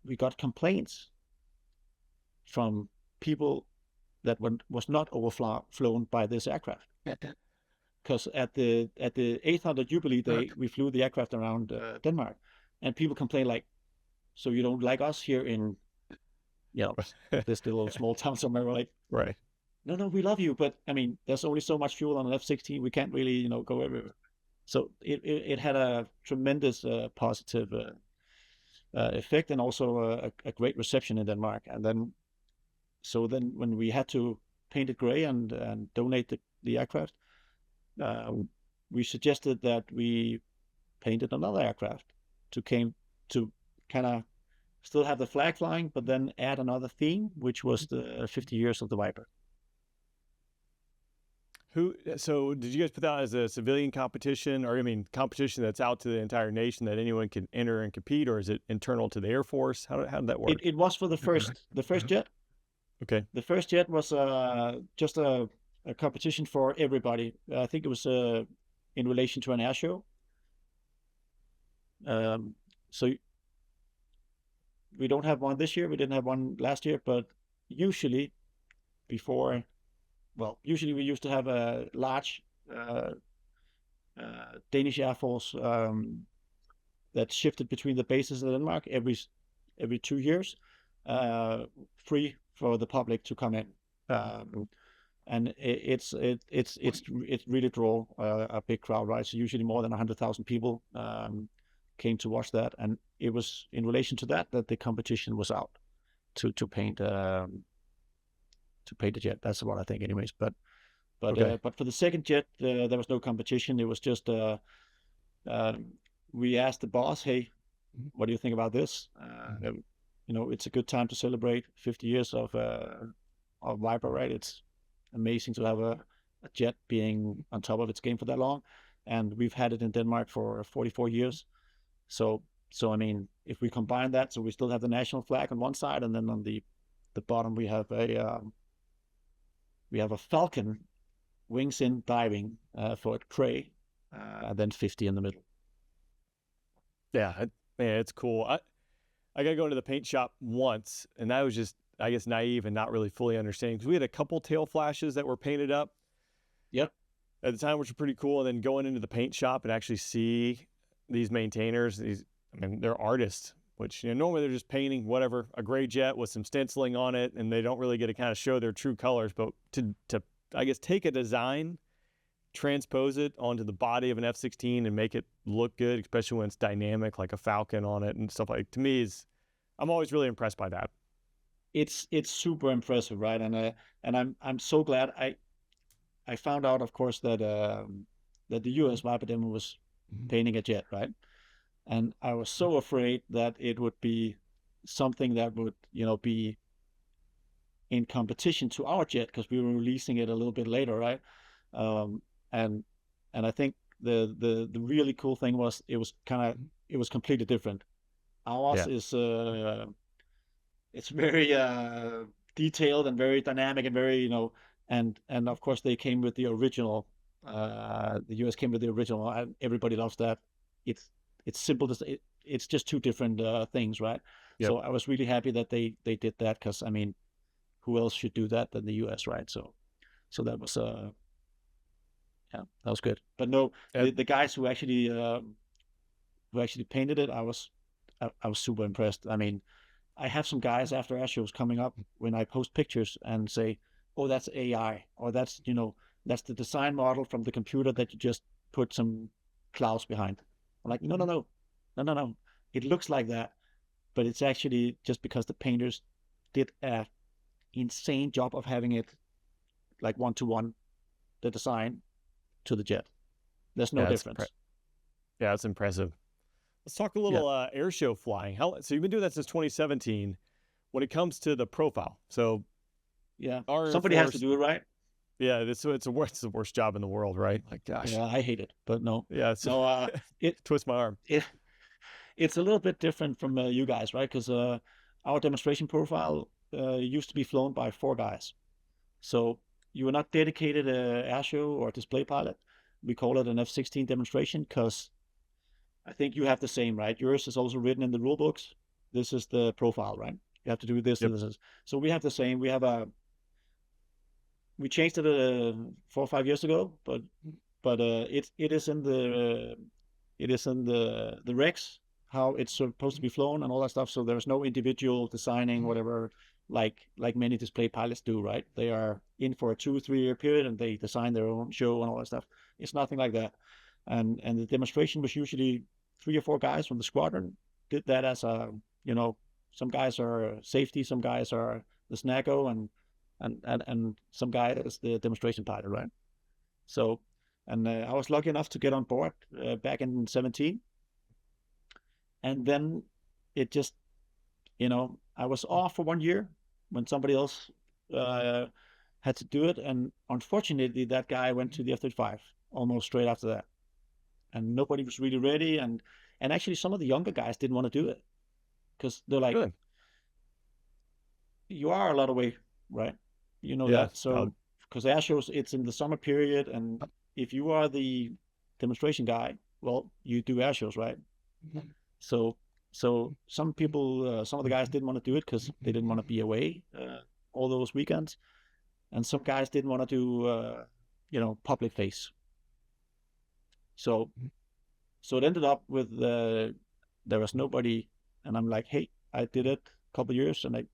we got complaints from people that was not overflown by this aircraft. Because at the 800 Jubilee Day, we flew the aircraft around Denmark, and people complained like, so you don't like us here in, this little small town somewhere? We're like, right. No, we love you, but I mean, there's only so much fuel on an F-16. We can't really, go everywhere. So it had a tremendous positive effect, and also a great reception in Denmark. And then when we had to paint it gray and donate the aircraft, we suggested that we painted another aircraft to kind of still have the flag flying, but then add another theme, which was the 50 years of the Viper. So did you guys put that as a civilian competition, or competition that's out to the entire nation that anyone can enter and compete, or is it internal to the Air Force? How did that work? It was for the first jet. Okay. The first jet was just a competition for everybody. I think it was in relation to an air show. So we don't have one this year. We didn't have one last year, but usually we used to have a large Danish Air Force that shifted between the bases in Denmark every 2 years, free for the public to come in, and it's really draw a big crowd, right? So usually more than 100,000 people came to watch that, and it was in relation to that the competition was out to paint the jet. That's what I think, anyways. But okay. But for the second jet, there was no competition. It was just we asked the boss, hey, what do you think about this? It's a good time to celebrate 50 years of Viper, right? It's amazing to have a jet being on top of its game for that long, and we've had it in Denmark for 44 years. So I mean, if we combine that, so we still have the national flag on one side, and then on the bottom we have a falcon, wings in, diving for a prey, and then 50 in the middle. Yeah, man, it's cool. I got to go into the paint shop once, and that was just, I guess, naive and not really fully understanding, because we had a couple tail flashes that were painted up. Yep. At the time, which were pretty cool. And then going into the paint shop and actually see these maintainers, they're artists, which normally they're just painting whatever, a gray jet with some stenciling on it, and they don't really get to kind of show their true colors. But to I guess take a design, transpose it onto the body of an F-16 and make it look good, especially when it's dynamic, like a Falcon on it and stuff to me I'm always really impressed by that. It's super impressive, right? And I'm so glad I found out, of course, that the U.S. Viper demo was painting a jet, right? And I was so afraid that it would be something that would, be in competition to our jet, because we were releasing it a little bit later, right? And I think the really cool thing was it was completely different. Ours is it's very detailed and very dynamic and very, and of course they came with the original. The US came with the original, and everybody loves that. It's it's simple to say. It's just two different things, right? Yep. So I was really happy that they did that, because I mean, who else should do that than the US, right? So that was yeah, that was good. But no, Yep. the guys who actually painted it, I was super impressed. I mean, I have some guys after air shows coming up when I post pictures and say, "Oh, that's AI," or that's the design model from the computer that you just put some clouds behind." I'm like, no, no, no, no, no, no. It looks like that, but it's actually just because the painters did a insane job of having it like one to one, the design to the jet. There's no Yeah, difference. it's impressive. Let's talk a Yeah, little air show flying. So you've been doing that since 2017. When it comes to the profile, so yeah. our Air Somebody has to Force, do it, right? yeah, it's the worst job in the world, right? Like, gosh, Yeah, I hate it, but no, yeah, it's no. It twist my arm. it it's a little bit different from you guys, right? Because our demonstration profile used to be flown by 4 guys. So you are not dedicated air show or display pilot. We call it an F-16 demonstration because I think you have the same, right? Yours is also written in the rule books. This is the profile, right? You have to do this Yep. and this. So we have the same. We changed it 4 or 5 years ago, but it is in the regs how it's supposed to be flown and all that stuff. So there's no individual designing whatever like many display pilots do, right? They are in for a 2 or 3 year period and they design their own show and all that stuff. It's nothing like that. And the demonstration was usually 3 or 4 guys from the squadron did that as a, some guys are safety, some guys are the snaggo, and some guy is the demonstration pilot, right? So, and I was lucky enough to get on board back in 17, and then it just, I was off for 1 year when somebody else uh, had to do it, and unfortunately, that guy went to the F-35 almost straight after that, and nobody was really ready, and actually some of the younger guys didn't want to do it because they're like, Really? you are a lot away, right? You know Yeah. that. So because air shows, it's in the summer period, and if you are the demonstration guy, well, you do air shows, right? So some people, some of the guys didn't want to do it because they didn't want to be away all those weekends, and some guys didn't want to do public face. So it ended up with there was nobody, and I'm like, hey, I did it a couple of years, and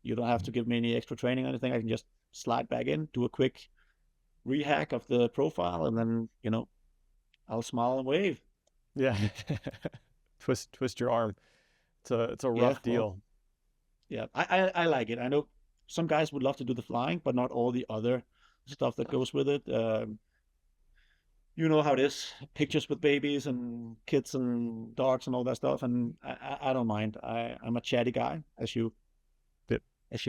you don't have to give me any extra training or anything. I can just slide back in, do a quick rehack of the profile, and then I'll smile and wave. Yeah. twist your arm. It's a rough Well, deal. yeah, I like it. I know some guys would love to do the flying, but not all the other stuff that goes with it. You know how it is, pictures with babies and kids and dogs and all that stuff, and I don't mind. I'm a chatty guy, as you Yep.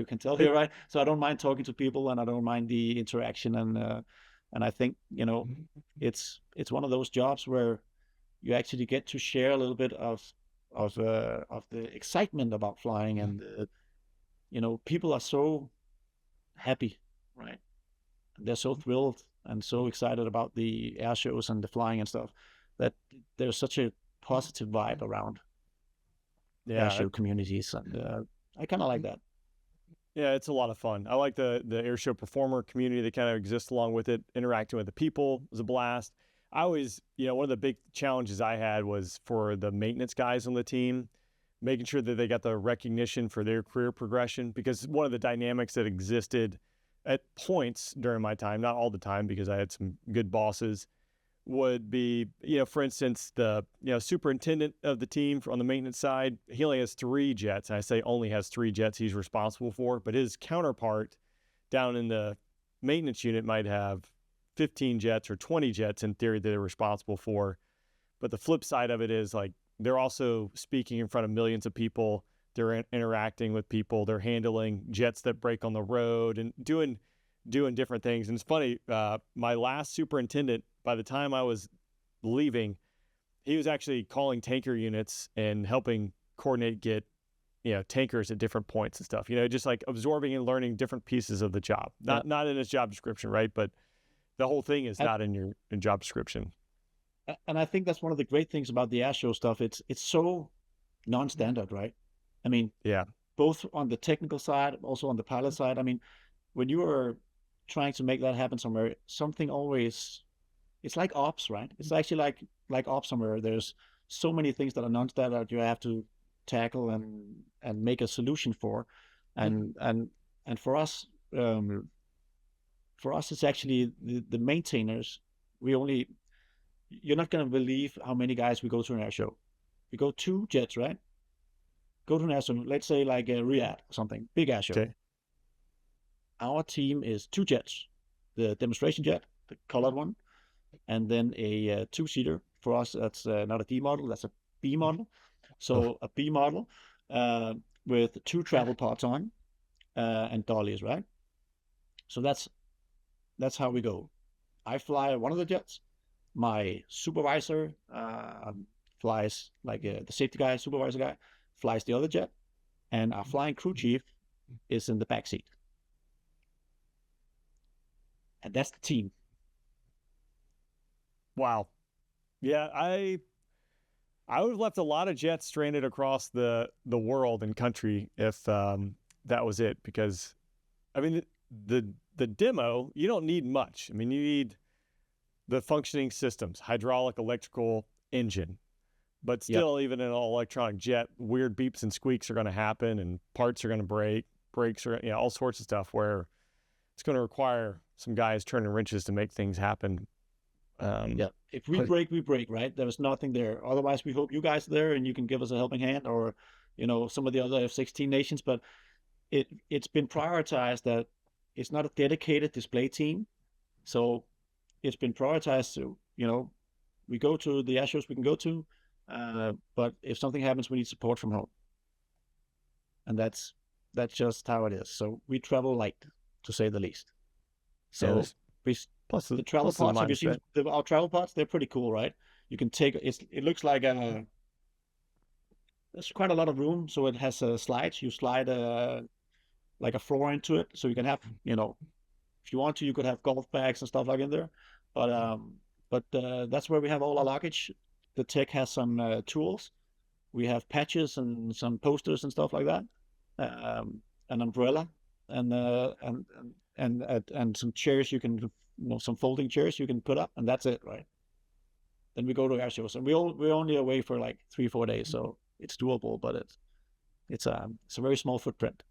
can tell here, right? So I don't mind talking to people, and I don't mind the interaction, and I think it's one of those jobs where you actually get to share a little bit of the excitement about flying, and people are so happy, right? They're so thrilled and so excited about the air shows and the flying and stuff that there's such a positive vibe around air show communities, and I kind of like that. Yeah, it's a lot of fun. I like the airshow performer community that kind of exists along with it. Interacting with the people was a blast. I always, one of the big challenges I had was for the maintenance guys on the team, making sure that they got the recognition for their career progression, because one of the dynamics that existed at points during my time, not all the time because I had some good bosses, would be, for instance, the, superintendent of the team on the maintenance side, he only has 3 jets. And I say only has 3 jets he's responsible for, but his counterpart down in the maintenance unit might have 15 jets or 20 jets in theory that they're responsible for. But the flip side of it is, like, they're also speaking in front of millions of people. They're interacting with people. They're handling jets that break on the road and doing different things. And it's funny, my last superintendent, by the time I was leaving, he was actually calling tanker units and helping coordinate, get tankers at different points and stuff, just like absorbing and learning different pieces of the job, not in its job description, right? But the whole thing is not in your job description. And I think that's one of the great things about the airshow stuff. It's so non-standard, right? I mean, both on the technical side, also on the pilot side. I mean, when you are trying to make that happen somewhere, something always, it's like ops, right? It's actually like ops somewhere. There's so many things that are non-standard you have to tackle and make a solution for. And for us, it's actually the maintainers. You're not going to believe how many guys we go to an air show. We go 2 jets, right? Go to an air show, let's say like Riyadh or something, big air show. Okay. Our team is 2 jets, the demonstration jet, the colored one, and then a 2-seater. For us, that's not a D model, that's a B model. So a B model with 2 travel pods on and dollies, right? So that's how we go. I fly one of the jets. My supervisor flies, like the safety guy, supervisor guy, flies the other jet, and our flying crew chief is in the back seat. And that's the team. Wow. Yeah, I would have left a lot of jets stranded across the world and country if that was it, because I mean the demo, you don't need much. I mean, you need the functioning systems, hydraulic, electrical, engine. But still, even in an all-electronic jet, weird beeps and squeaks are going to happen, and parts are going to break, brakes are, all sorts of stuff where it's going to require some guys turning wrenches to make things happen. If we break, we break, right? There is nothing there. Otherwise, we hope you guys are there and you can give us a helping hand, or, some of the other F-16 nations. But it's been prioritized that it's not a dedicated display team. So it's been prioritized to, we go to the air shows we can go to, but if something happens, we need support from home. And that's just how it is. So we travel light, to say the least. So plus the travel pods, have you seen our travel pods? They're pretty cool, right? You can take, it looks like there's quite a lot of room. So it has slides. You slide like a floor into it. So you can have, if you want to, you could have golf bags and stuff like in there. But that's where we have all our luggage. The tech has some tools. We have patches and some posters and stuff like that. An umbrella and some chairs you can, some folding chairs you can put up, and that's it, right? Then we go to air shows, and we're only away for like 3-4 days, so it's doable, but it's a very small footprint.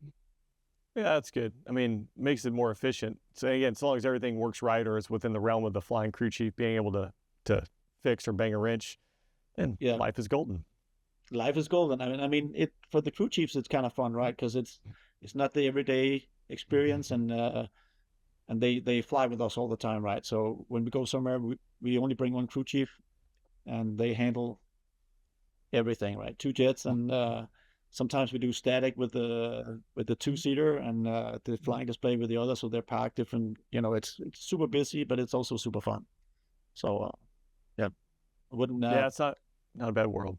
Yeah, that's good. I mean, makes it more efficient. So again, as long as everything works right or is within the realm of the flying crew chief being able to fix or bang a wrench, then life is golden. Life is golden. I mean, it for the crew chiefs, it's kind of fun, right? Because it's not the everyday experience, and they fly with us all the time, right? So when we go somewhere, we only bring one crew chief, and they handle everything, right? 2 jets, and sometimes we do static with the 2-seater and the flying display with the other, so they're parked different. It's super busy, but it's also super fun. So I wouldn't. It's not a bad world.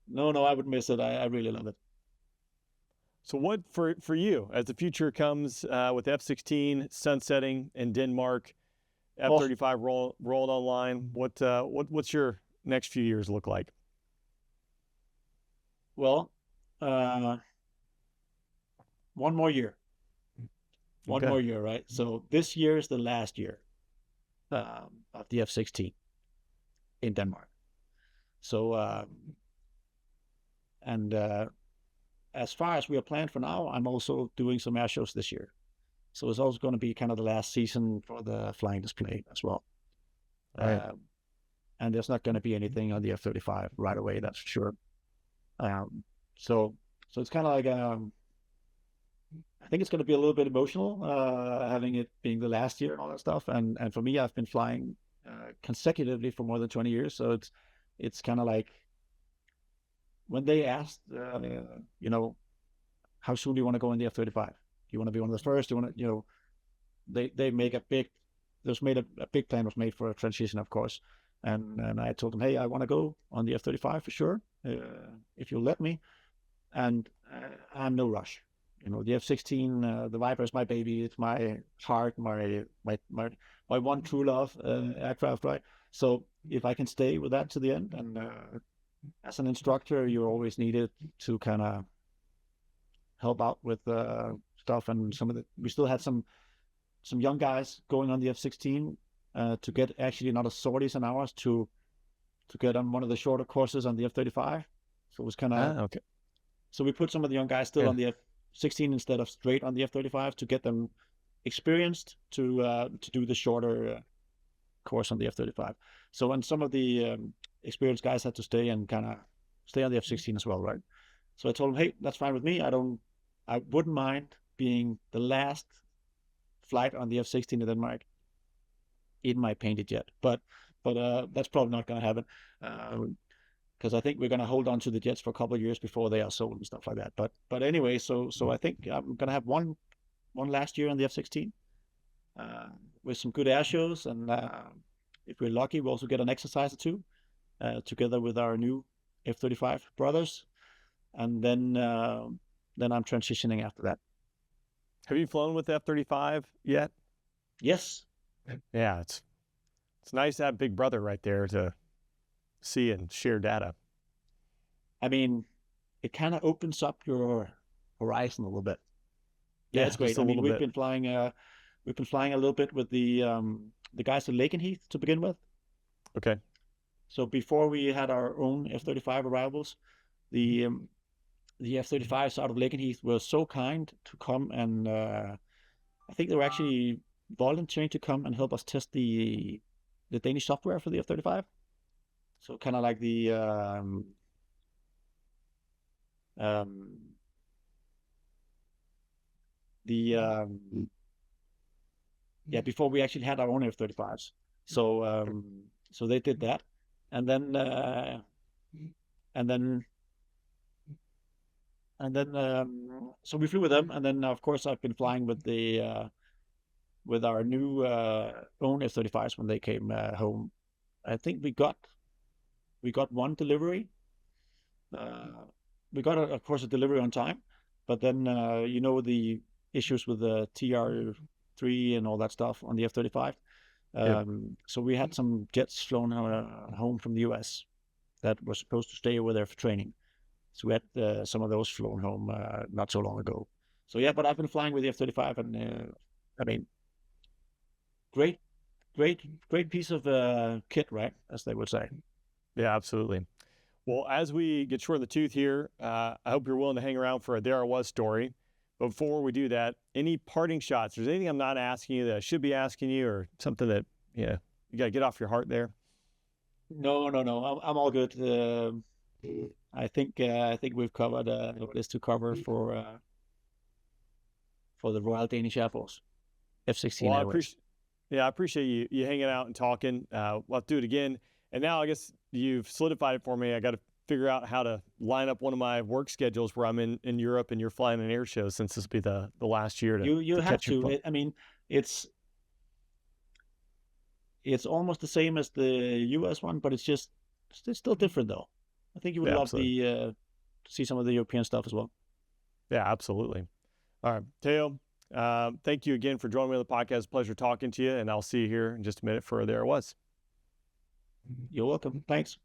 No, I wouldn't miss it. I really love it. So what for you as the future comes with F-16 sunsetting in Denmark, F-35 rolled online? What's your next few years look like? Well, 1 more year. One more year, right? So this year is the last year of the F-16 in Denmark. So as far as we are planned for now, I'm also doing some air shows this year. So it's also going to be kind of the last season for the flying display as well. Right. And there's not going to be anything on the F-35 right away, that's for sure. So it's kind of like, I think it's going to be a little bit emotional, having it being the last year and all that stuff. And for me, I've been flying consecutively for more than 20 years. So it's kind of like, when they asked, how soon do you want to go in the F-35? Do you want to be one of the first? Do you want to, they make a big plan was made for a transition, of course. And I told them, hey, I want to go on the F-35 for sure, if you'll let me. and I'm no rush. The F-16, the Viper is my baby. It's my heart, my one true love aircraft, right? So if I can stay with that to the end, and as an instructor, you're always needed to kind of help out with stuff. And we still had some young guys going on the F-16 to get actually another sorties and hours to get on one of the shorter courses on the F-35. So it was kind of okay. So we put some of the young guys still on the F-16 instead of straight on the F-35 to get them experienced to do the shorter course on the F-35. So and some of the experienced guys had to stay and kind of stay on the F-16 as well, right? So I told them, hey, that's fine with me. I wouldn't mind being the last flight on the F-16 in Denmark in my painted jet, but that's probably not going to happen. Because I think we're going to hold on to the jets for a couple of years before they are sold and stuff like that. But anyway, so I think I'm going to have one last year on the F-16 with some good air shows, and if we're lucky, we'll also get an exercise or two together with our new F-35 brothers, and then I'm transitioning after that. Have you flown with the F-35 yet? Yes. Yeah, it's nice to have Big Brother right there to see and share data. I mean, it kind of opens up your horizon a little bit. Yeah, it's great. I mean, we've been flying a little bit with the guys at Lakenheath to begin with. Okay. So before we had our own F-35 arrivals, the F-35s out of Lakenheath were so kind to come and I think they were actually volunteering to come and help us test the Danish software for the F-35. So kind of like before we actually had our own F-35s. So they did that, and then so we flew with them, and then of course I've been flying with with our new own F-35s when they came home. I think we got one delivery. We got, of course, a delivery on time, but then the issues with the TR3 and all that stuff on the F-35. So we had some jets flown home from the US that were supposed to stay over there for training. So we had some of those flown home not so long ago. So yeah, but I've been flying with the F-35, and I mean, great piece of kit, right? As they would say. Yeah, absolutely. Well, as we get short of the tooth here, I hope you're willing to hang around for a There I Was story. But before we do that, any parting shots? There's anything I'm not asking you that I should be asking you, or something that you got to get off your heart there? No. I'm all good. I think we've covered what is to cover for the Royal Danish Air Force, F-16 Airways. I appreciate you hanging out and talking. We'll have to do it again. And now I guess you've solidified it for me. I got to figure out how to line up one of my work schedules where I'm in Europe and you're flying an air show, since this will be the last year. You have to. I mean, it's almost the same as the US one, but it's still different though. I think you would love to see some of the European stuff as well. Yeah, absolutely. All right, TEO, thank you again for joining me on the podcast. Pleasure talking to you, and I'll see you here in just a minute for There I Was. You're welcome. Thanks.